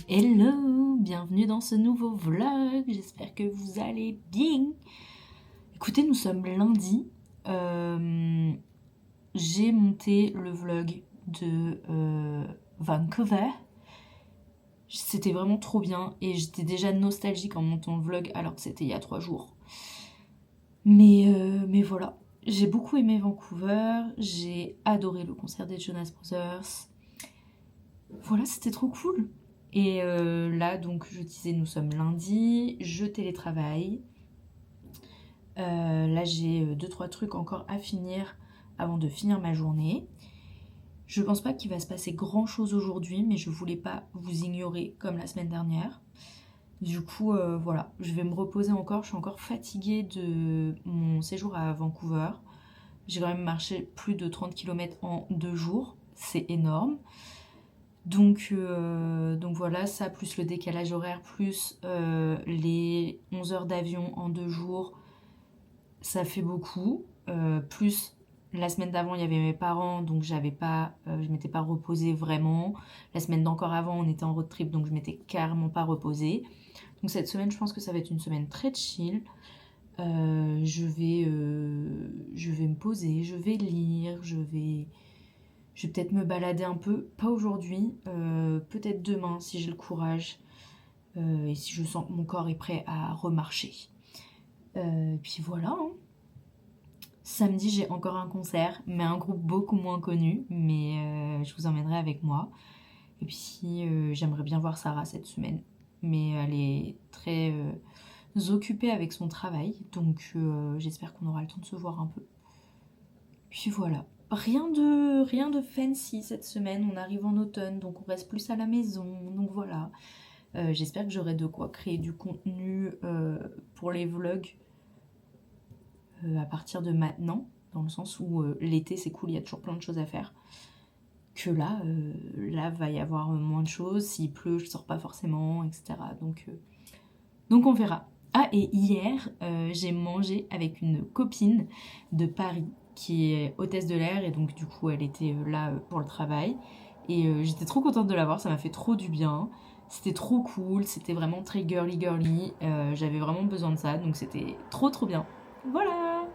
Hello, bienvenue dans ce nouveau vlog, j'espère que vous allez bien. Écoutez, nous sommes lundi, j'ai monté le vlog de Vancouver. C'était vraiment trop bien et j'étais déjà nostalgique en montant le vlog alors que c'était il y a 3 jours. Mais voilà, j'ai beaucoup aimé Vancouver, j'ai adoré le concert des Jonas Brothers. Voilà, c'était trop cool. Et là, donc, je disais, nous sommes lundi, je télétravaille. Là, j'ai 2-3 trucs encore à finir avant de finir ma journée. Je pense pas qu'il va se passer grand chose aujourd'hui, mais je voulais pas vous ignorer comme la semaine dernière. Du coup, voilà, je vais me reposer encore. Je suis encore fatiguée de mon séjour à Vancouver. J'ai quand même marché plus de 30 km en 2 jours. C'est énorme. Donc voilà, ça, plus le décalage horaire, plus les 11 heures d'avion en 2 jours, ça fait beaucoup. Plus la semaine d'avant, il y avait mes parents, donc je m'étais pas reposée vraiment. La semaine d'encore avant, on était en road trip, donc je m'étais carrément pas reposée. Donc cette semaine, je pense que ça va être une semaine très chill. Je vais me poser, je vais lire, je vais peut-être me balader un peu, pas aujourd'hui, peut-être demain si j'ai le courage et si je sens que mon corps est prêt à remarcher. Puis voilà. Hein. Samedi, j'ai encore un concert, mais un groupe beaucoup moins connu, mais je vous emmènerai avec moi. Et puis j'aimerais bien voir Sarah cette semaine, mais elle est très occupée avec son travail, donc j'espère qu'on aura le temps de se voir un peu. Puis voilà. Rien de fancy cette semaine, on arrive en automne, donc on reste plus à la maison, donc voilà. J'espère que j'aurai de quoi créer du contenu pour les vlogs à partir de maintenant, dans le sens où l'été c'est cool, il y a toujours plein de choses à faire. Que là va y avoir moins de choses, s'il pleut je sors pas forcément, etc. Donc on verra. Ah, et hier j'ai mangé avec une copine de Paris qui est hôtesse de l'air et donc du coup elle était là pour le travail et j'étais trop contente de la voir, ça m'a fait trop du bien, c'était trop cool, c'était vraiment très girly, j'avais vraiment besoin de ça donc c'était trop bien. Voilà.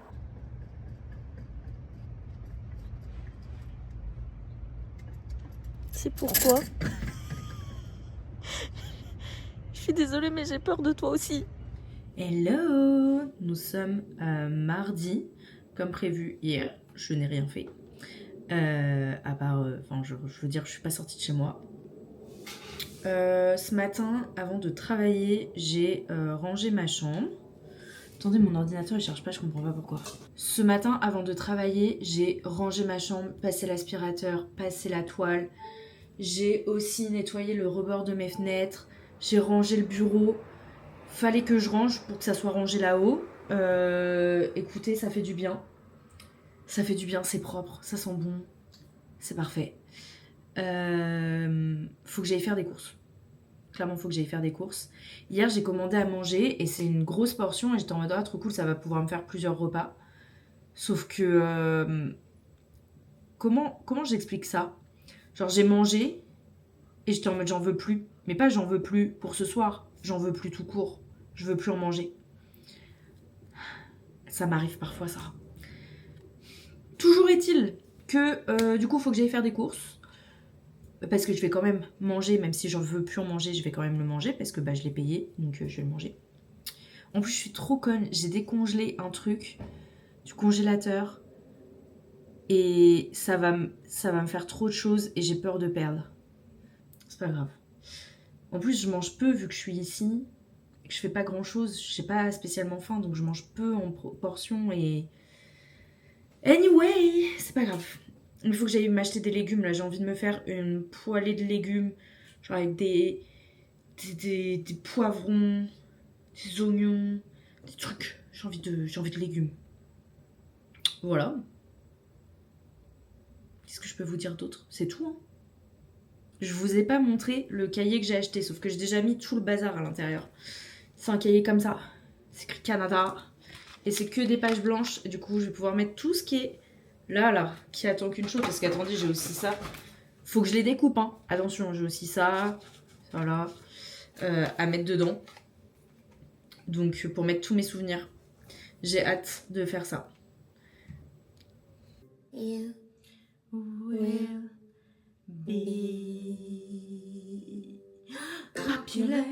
C'est pourquoi. Je suis désolée, mais j'ai peur de toi aussi. Hello, nous sommes mardi, comme prévu hier, je n'ai rien fait. À part, je veux dire, je suis pas sortie de chez moi. Ce matin, avant de travailler, j'ai rangé ma chambre. Attendez, mon ordinateur il charge pas, je comprends pas pourquoi. Ce matin, avant de travailler, j'ai rangé ma chambre, passé l'aspirateur, passé la toile. J'ai aussi nettoyé le rebord de mes fenêtres. J'ai rangé le bureau. Fallait que je range pour que ça soit rangé là-haut. Écoutez, ça fait du bien. Ça fait du bien, c'est propre, ça sent bon. C'est parfait. Faut que j'aille faire des courses. Clairement, faut que j'aille faire des courses. Hier, j'ai commandé à manger et c'est une grosse portion et j'étais en mode ah, trop cool, ça va pouvoir me faire plusieurs repas. Sauf que comment j'explique ça? Genre j'ai mangé et j'étais en mode j'en veux plus. Mais pas j'en veux plus pour ce soir, j'en veux plus tout court. Je veux plus en manger. Ça m'arrive parfois ça. Toujours est-il que du coup, il faut que j'aille faire des courses. Parce que je vais quand même manger, même si j'en veux plus en manger, je vais quand même le manger parce que je l'ai payé, donc je vais le manger. En plus, je suis trop conne, j'ai décongelé un truc du congélateur et ça va me faire trop de choses et j'ai peur de perdre. C'est pas grave. En plus, je mange peu vu que je suis ici et que je fais pas grand chose, j'ai pas spécialement faim donc je mange peu en portions et. Anyway, c'est pas grave. Il faut que j'aille m'acheter des légumes. Là, j'ai envie de me faire une poêlée de légumes. Genre avec des poivrons, des oignons, des trucs. J'ai envie de légumes. Voilà. Qu'est-ce que je peux vous dire d'autre? C'est tout, hein. Je vous ai pas montré le cahier que j'ai acheté, sauf que j'ai déjà mis tout le bazar à l'intérieur. C'est un cahier comme ça. C'est écrit Canada. Et c'est que des pages blanches. Et du coup, je vais pouvoir mettre tout ce qui est là, qui attend qu'une chose. Parce qu'attendez, j'ai aussi ça. Faut que je les découpe, hein. Attention, j'ai aussi ça. voilà, à mettre dedans. Donc pour mettre tous mes souvenirs. J'ai hâte de faire ça. You will be popular.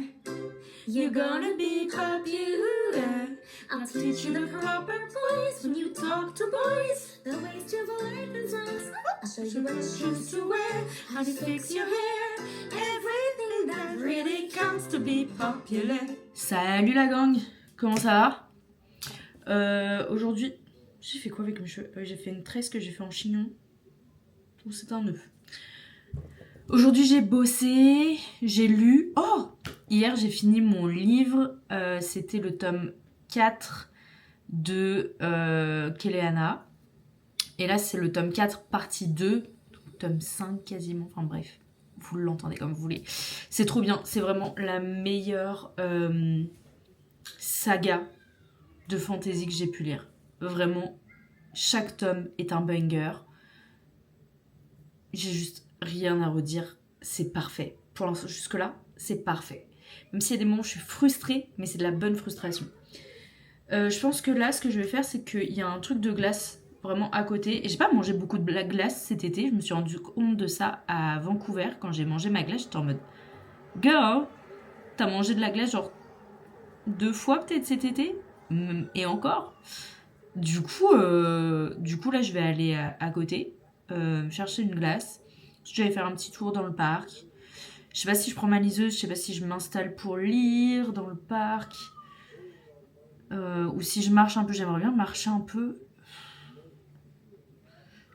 You're gonna be popular. I'll teach you the proper place when you talk to boys. The ways to flirt and songs. I'll show you what shoes to wear. How to fix your hair. Everything that really counts to be popular. Salut la gang, comment ça va? Aujourd'hui, j'ai fait quoi avec mes cheveux? J'ai fait une tresse que j'ai fait en chignon. Ou c'est un nœud. Aujourd'hui j'ai bossé, j'ai lu. Oh! Hier j'ai fini mon livre, c'était le tome 4 de Keleana. Et là c'est le tome 4 partie 2, tome 5 quasiment, enfin bref, vous l'entendez comme vous voulez. C'est trop bien, c'est vraiment la meilleure saga de fantasy que j'ai pu lire. Vraiment, chaque tome est un banger. J'ai juste rien à redire, c'est parfait. Pour l'instant, jusque-là, c'est parfait. Même s'il y a des moments où je suis frustrée, mais c'est de la bonne frustration. Je pense que là, ce que je vais faire, c'est qu'il y a un truc de glace vraiment à côté. Et j'ai pas mangé beaucoup de glace cet été. Je me suis rendu compte de ça à Vancouver. Quand j'ai mangé ma glace, j'étais en mode girl, t'as mangé de la glace genre 2 fois peut-être cet été. Et encore. Du coup, là, je vais aller à côté chercher une glace. Je vais faire un petit tour dans le parc. Je sais pas si je prends ma liseuse, je sais pas si je m'installe pour lire dans le parc. Ou si je marche un peu, j'aimerais bien marcher un peu.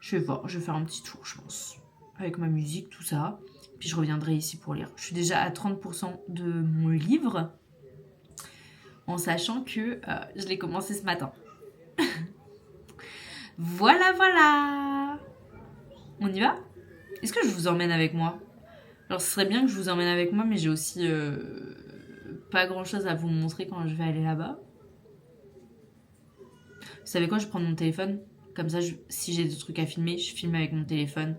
Je vais voir, je vais faire un petit tour, je pense. Avec ma musique, tout ça. Puis je reviendrai ici pour lire. Je suis déjà à 30% de mon livre. En sachant que je l'ai commencé ce matin. Voilà. On y va? Est-ce que je vous emmène avec moi? Alors ce serait bien que je vous emmène avec moi, mais j'ai aussi pas grand chose à vous montrer quand je vais aller là-bas. Vous savez quoi, je prends mon téléphone. Comme ça, si j'ai des trucs à filmer, je filme avec mon téléphone.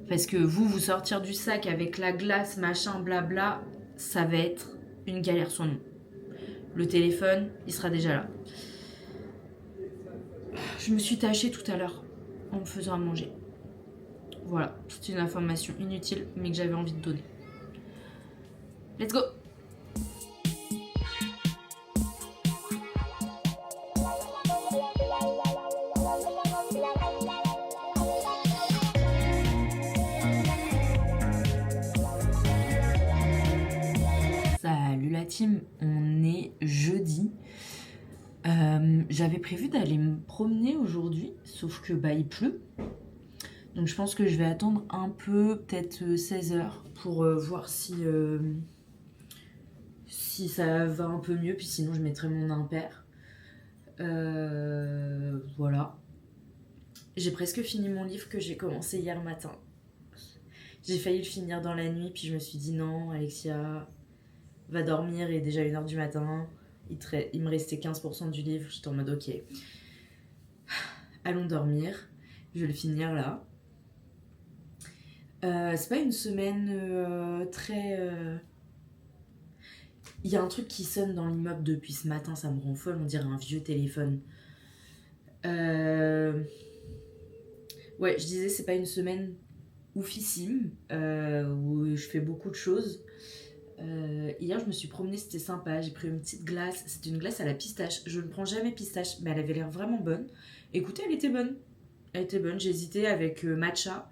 Parce que vous sortir du sac avec la glace, machin, blabla, ça va être une galère sans nom. Le téléphone, il sera déjà là. Je me suis tachée tout à l'heure en me faisant à manger. Voilà, c'est une information inutile, mais que j'avais envie de donner. Let's go! Salut la team, on est jeudi. J'avais prévu d'aller me promener aujourd'hui, sauf que il pleut. Donc je pense que je vais attendre un peu, peut-être 16h, pour voir si ça va un peu mieux, puis sinon je mettrai mon impair. Voilà. J'ai presque fini mon livre que j'ai commencé hier matin. J'ai failli le finir dans la nuit, puis je me suis dit non, Alexia, va dormir, il est déjà 1h du matin. Il me restait 15% du livre, j'étais en mode ok. Allons dormir, je vais le finir là. C'est pas une semaine très... Il y a un truc qui sonne dans l'immeuble depuis ce matin, ça me rend folle, on dirait un vieux téléphone. Ouais, je disais, c'est pas une semaine oufissime, où je fais beaucoup de choses. Hier, je me suis promenée, c'était sympa, j'ai pris une petite glace, c'était une glace à la pistache. Je ne prends jamais pistache, mais elle avait l'air vraiment bonne. Écoutez, elle était bonne, j'ai hésité avec matcha,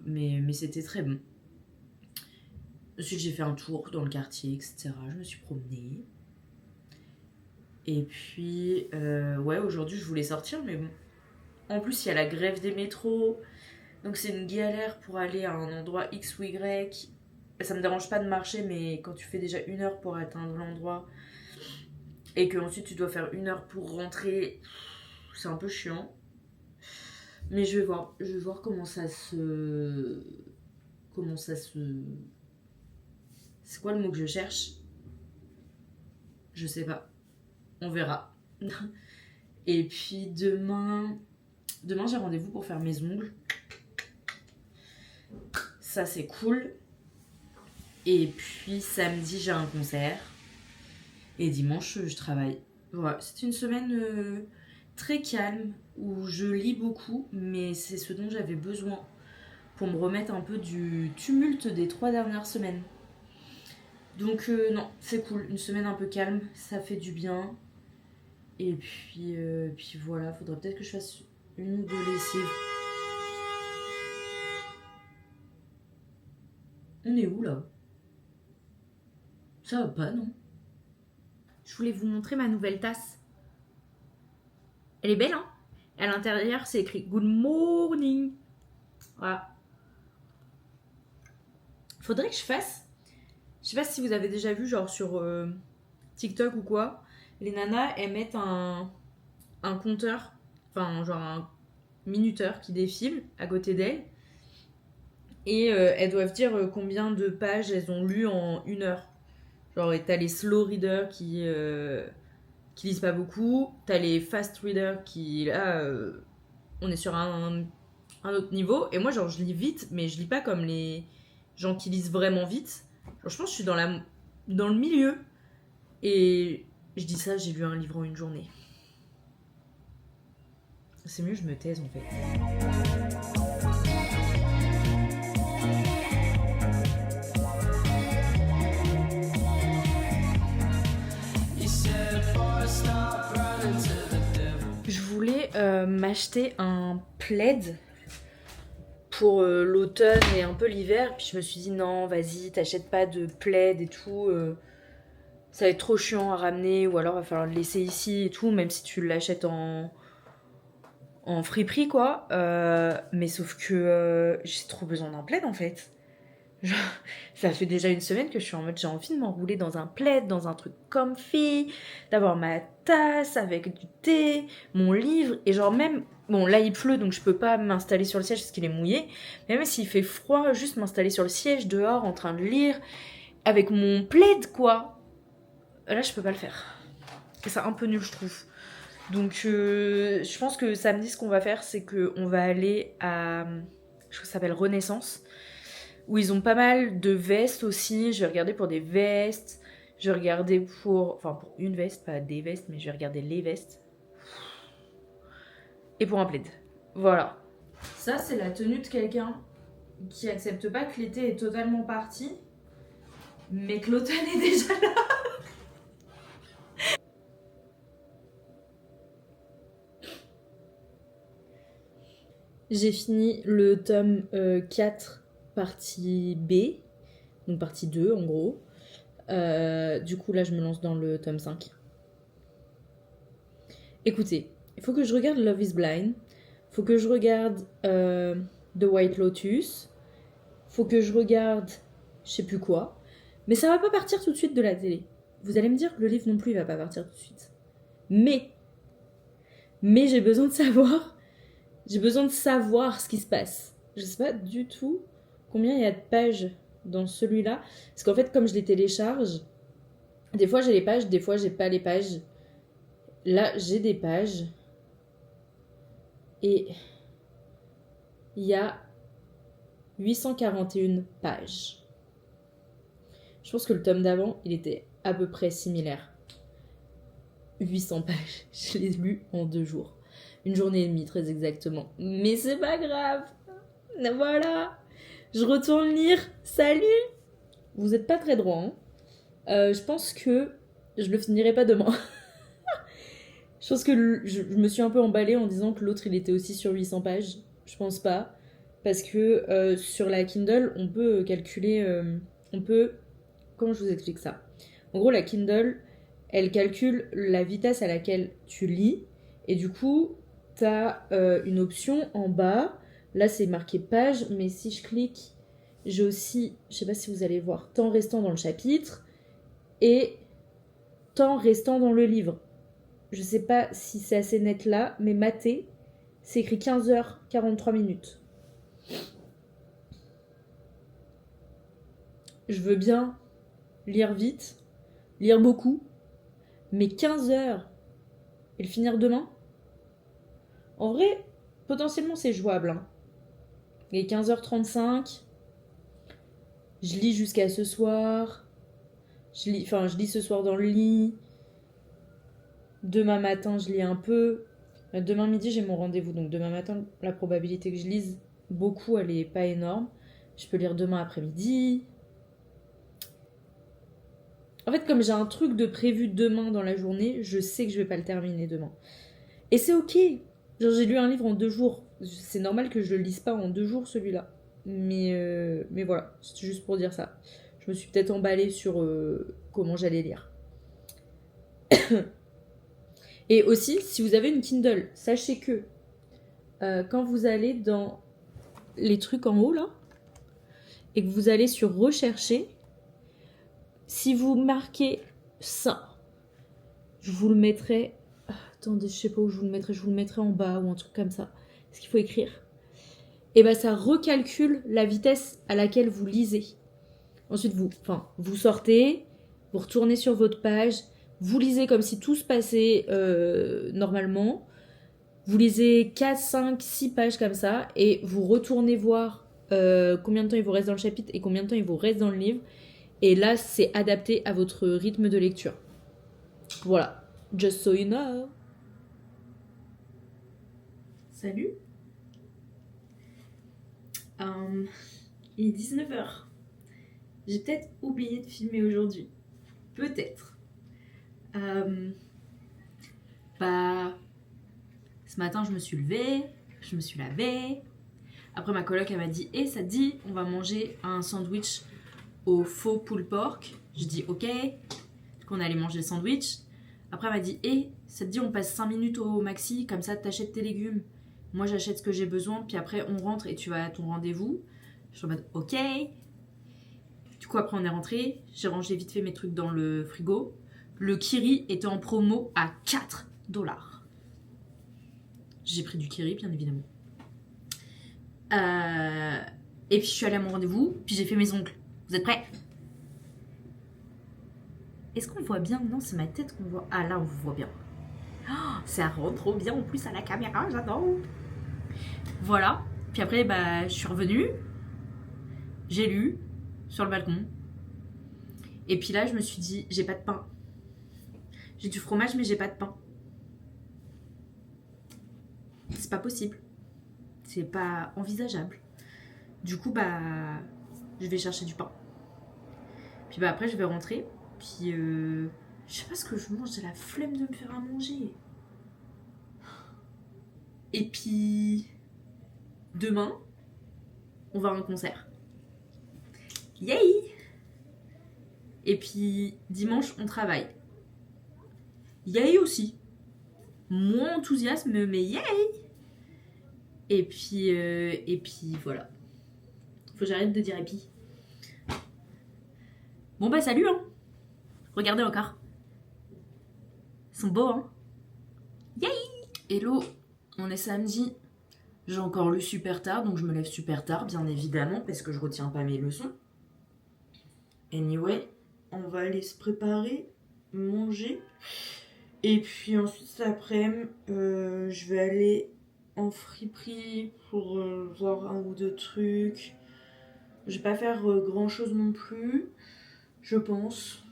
mais c'était très bon. Ensuite, j'ai fait un tour dans le quartier, etc. Je me suis promenée. Et puis, ouais, aujourd'hui, je voulais sortir, mais bon. En plus, il y a la grève des métros. Donc, c'est une galère pour aller à un endroit X ou Y. Ça me dérange pas de marcher, mais quand tu fais déjà 1 heure pour atteindre l'endroit et que ensuite tu dois faire 1 heure pour rentrer, c'est un peu chiant. Mais je vais voir comment ça se... C'est quoi le mot que je cherche? Je sais pas. On verra. Et puis demain, j'ai rendez-vous pour faire mes ongles. Ça, c'est cool. Et puis samedi, j'ai un concert. Et dimanche, je travaille. Voilà, c'est une semaine très calme où je lis beaucoup, mais c'est ce dont j'avais besoin pour me remettre un peu du tumulte des 3 dernières semaines. Donc non, c'est cool, une semaine un peu calme, ça fait du bien. Et puis voilà, faudrait peut-être que je fasse une ou deux lessives. On est où là? Ça va pas, non? Je voulais vous montrer ma nouvelle tasse. Elle est belle, hein? À l'intérieur, c'est écrit Good morning. Voilà. Faudrait que je fasse. Je sais pas si vous avez déjà vu, genre sur TikTok ou quoi, les nanas, elles mettent un compteur, enfin, genre un minuteur qui défile à côté d'elles. Et elles doivent dire combien de pages elles ont lu en 1 heure. Genre, t'as les slow readers qui lisent pas beaucoup. T'as les fast readers qui, là, on est sur un autre niveau. Et moi, genre, je lis vite, mais je lis pas comme les gens qui lisent vraiment vite. Genre, je pense que je suis dans le milieu. Et je dis ça, j'ai lu un livre en une journée. C'est mieux, je me taise en fait. Je voulais m'acheter un plaid pour l'automne et un peu l'hiver. Puis je me suis dit non, vas-y, t'achètes pas de plaid et tout. Ça va être trop chiant à ramener ou alors il va falloir le laisser ici et tout, même si tu l'achètes en friperie quoi. Mais sauf que j'ai trop besoin d'un plaid en fait. Genre, ça fait déjà une semaine que je suis en mode j'ai envie de m'enrouler dans un plaid, dans un truc comfy, d'avoir ma tasse avec du thé, mon livre, et genre même, bon là il pleut donc je peux pas m'installer sur le siège parce qu'il est mouillé, mais même s'il fait froid, juste m'installer sur le siège dehors en train de lire, avec mon plaid quoi. Là je peux pas le faire. Et c'est un peu nul je trouve. Donc je pense que samedi ce qu'on va faire c'est qu'on va aller à, je crois que ça s'appelle Renaissance, où ils ont pas mal de vestes aussi. Je vais regarder pour des vestes. Je vais regarder pour une veste, pas des vestes, mais je vais regarder les vestes. Et pour un plaid. Voilà. Ça, c'est la tenue de quelqu'un qui accepte pas que l'été est totalement parti, mais que l'automne est déjà là. J'ai fini le tome 4, partie B, donc partie 2 en gros. Du coup, là, je me lance dans le tome 5. Écoutez, il faut que je regarde Love is Blind. Faut que je regarde The White Lotus. Faut que je regarde je sais plus quoi. Mais ça va pas partir tout de suite de la télé. Vous allez me dire que le livre non plus il va pas partir tout de suite. Mais j'ai besoin de savoir. J'ai besoin de savoir ce qui se passe. Je sais pas du tout combien il y a de pages dans celui-là. Parce qu'en fait, comme je les télécharge, des fois j'ai les pages, des fois j'ai pas les pages. Là, j'ai des pages. Et il y a 841 pages. Je pense que le tome d'avant, il était à peu près similaire. 800 pages. Je l'ai lu en 2 jours. 1 journée et demie, très exactement. Mais c'est pas grave. Voilà. Je retourne lire. Salut. Vous êtes pas très droit, hein. Je pense que je le finirai pas demain. Je pense que je me suis un peu emballée en disant que l'autre, il était aussi sur 800 pages. Je pense pas. Parce que sur la Kindle, on peut calculer... Comment je vous explique ça? En gros, la Kindle, elle calcule la vitesse à laquelle tu lis. Et du coup, tu as une option en bas. Là, c'est marqué page. Mais si je clique, j'ai aussi, je sais pas si vous allez voir, temps restant dans le chapitre et temps restant dans le livre. Je sais pas si c'est assez net là, mais maté, c'est écrit 15h43. Je veux bien lire vite, lire beaucoup, mais 15 heures et le finir demain? En vrai, potentiellement c'est jouable. Hein. Et 15h35, Je lis jusqu'à ce soir. Je lis ce soir dans le lit. Demain matin, je lis un peu. Demain midi, j'ai mon rendez-vous. Donc demain matin, la probabilité que je lise beaucoup, elle est pas énorme. Je peux lire demain après-midi. En fait, comme j'ai un truc de prévu demain dans la journée, je sais que je vais pas le terminer demain. Et c'est ok. Genre, j'ai lu un livre en 2 jours. C'est normal que je le lise pas en 2 jours, celui-là. Mais voilà, c'est juste pour dire ça. Je me suis peut-être emballée sur comment j'allais lire. Et aussi, si vous avez une Kindle, sachez que quand vous allez dans les trucs en haut, là, et que vous allez sur rechercher, si vous marquez ça, je vous le mettrai... Attendez, je sais pas où je vous le mettrai en bas ou un truc comme ça. Est-ce qu'il faut écrire? Et ben ça recalcule la vitesse à laquelle vous lisez. Ensuite, vous sortez, vous retournez sur votre page, vous lisez comme si tout se passait normalement. Vous lisez 4, 5, 6 pages comme ça et vous retournez voir combien de temps il vous reste dans le chapitre et combien de temps il vous reste dans le livre. Et là, c'est adapté à votre rythme de lecture. Voilà. Just so you know. Salut. Il est 19h. J'ai peut-être oublié de filmer aujourd'hui. Peut-être. Ce matin, je me suis levée, je me suis lavée. Après, ma coloc, elle m'a dit « ça te dit, on va manger un sandwich au faux pulled pork ?» Je dis « ok », qu'on allait manger le sandwich. Après, elle m'a dit « ça te dit, on passe 5 minutes au maxi, comme ça, t'achètes tes légumes. Moi, j'achète ce que j'ai besoin, puis après, on rentre et tu vas à ton rendez-vous. » Je suis en mode « ok ». Du coup, après, on est rentré. J'ai rangé vite fait mes trucs dans le frigo. Le kiri était en promo à 4$. J'ai pris du kiri, bien évidemment. Et puis, je suis allée à mon rendez-vous. Puis, j'ai fait mes ongles. Vous êtes prêts? Est-ce qu'on voit bien? Non, c'est ma tête qu'on voit. Ah, là, on vous voit bien. Oh, ça rend trop bien en plus à la caméra, j'adore. Voilà. Puis après, je suis revenue. J'ai lu sur le balcon. Et puis là, je me suis dit, j'ai pas de pain. J'ai du fromage, mais j'ai pas de pain. C'est pas possible. C'est pas envisageable. Du coup, je vais chercher du pain. Puis après, je vais rentrer. Puis, je sais pas ce que je mange. J'ai la flemme de me faire à manger. Et puis, demain, on va à un concert. Yay! Et puis, dimanche, on travaille. Yay aussi. Moins enthousiasme, mais yay! Et puis voilà. Faut que j'arrête de dire épi. Bon salut hein. Regardez encore. Ils sont beaux hein. Yay! Hello, on est samedi. J'ai encore lu super tard, donc je me lève super tard, bien évidemment, parce que je retiens pas mes leçons. Anyway, on va aller se préparer, manger. Et puis ensuite, cet après-midi, je vais aller en friperie pour voir un ou deux trucs. Je vais pas faire grand chose non plus, je pense.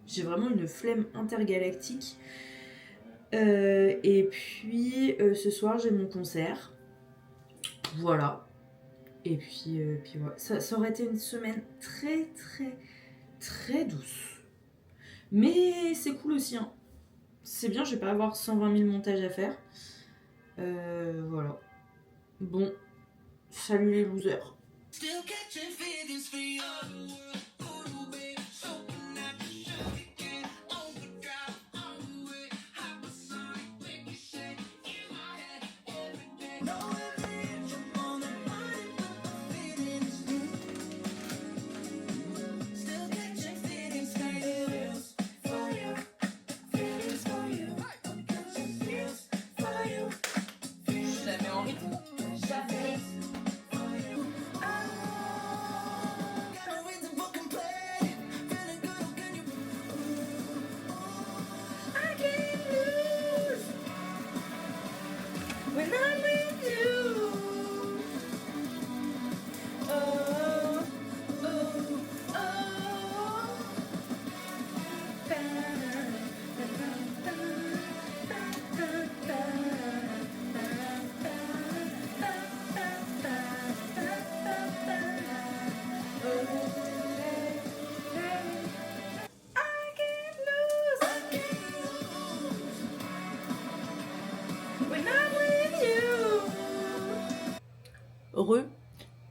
J'ai vraiment une flemme intergalactique. Et puis ce soir, j'ai mon concert. Voilà. Et puis voilà. Ça aurait été une semaine très très très douce. Mais c'est cool aussi. Hein. C'est bien, je vais pas avoir 120 000 montages à faire. Voilà. Bon, salut les losers.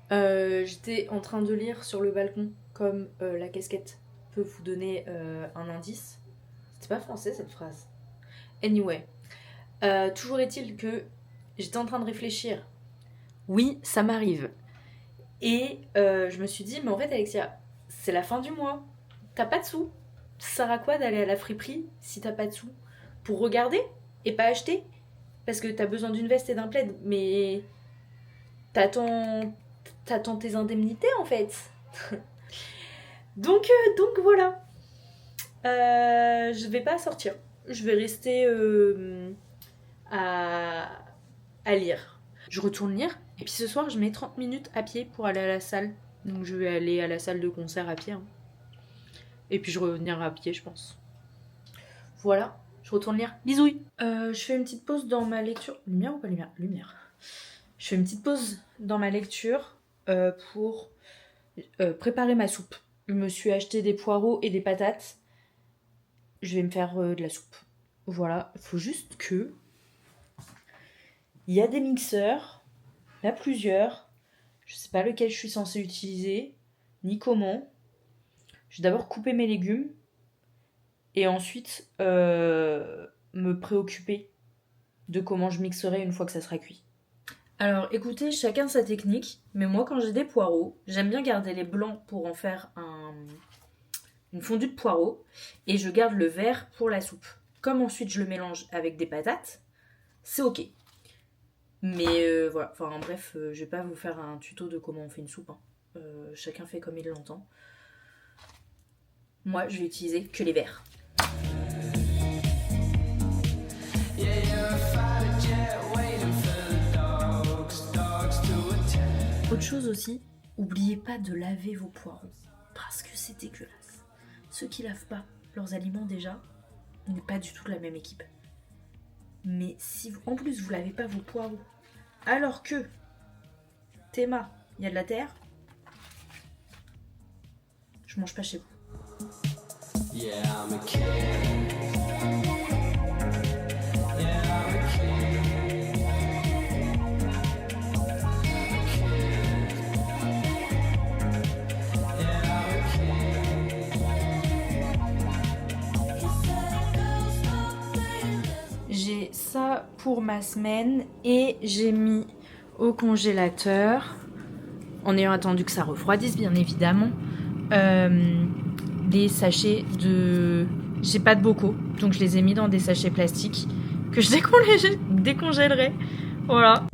J'étais en train de lire sur le balcon, comme la casquette peut vous donner un indice. C'était pas français cette phrase. Anyway, toujours est-il que j'étais en train de réfléchir. Oui, ça m'arrive. Et je me suis dit, mais en fait Alexia, c'est la fin du mois. T'as pas de sous. Ça sert à quoi d'aller à la friperie si t'as pas de sous? Pour regarder et pas acheter? Parce que t'as besoin d'une veste et d'un plaid, mais t'attends tes indemnités en fait. donc voilà. Je vais pas sortir. Je vais rester à lire. Je retourne lire. Et puis ce soir, je mets 30 minutes à pied pour aller à la salle. Donc je vais aller à la salle de concert à pied. Hein. Et puis je reviendrai à pied, je pense. Voilà. Je retourne lire. Bisouilles. Je fais une petite pause dans ma lecture. Lumière ou pas lumière? Lumière. Je fais une petite pause dans ma lecture pour préparer ma soupe. Je me suis acheté des poireaux et des patates. Je vais me faire de la soupe. Voilà. Il faut juste que... Il y a des mixeurs. Il y en a plusieurs. Je sais pas lequel je suis censée utiliser. Ni comment. Je vais d'abord couper mes légumes. Et ensuite me préoccuper de comment je mixerai une fois que ça sera cuit. Alors écoutez, chacun sa technique, mais moi quand j'ai des poireaux, j'aime bien garder les blancs pour en faire une fondue de poireaux, et je garde le vert pour la soupe. Comme ensuite je le mélange avec des patates, c'est ok. Mais voilà, enfin bref, je vais pas vous faire un tuto de comment on fait une soupe. Hein. Chacun fait comme il l'entend. Moi je vais utiliser que les verts. Autre chose aussi, oubliez pas de laver vos poireaux, parce que c'est dégueulasse. Ceux qui lavent pas leurs aliments déjà, on n'est pas du tout de la même équipe. Mais si en plus vous lavez pas vos poireaux, alors que Théma, il y a de la terre, je mange pas chez vous. Yeah, I'm a kid. J'ai ça pour ma semaine et j'ai mis au congélateur, en ayant attendu que ça refroidisse bien évidemment, des sachets de... J'ai pas de bocaux, donc je les ai mis dans des sachets plastiques que je décongèlerai. Voilà.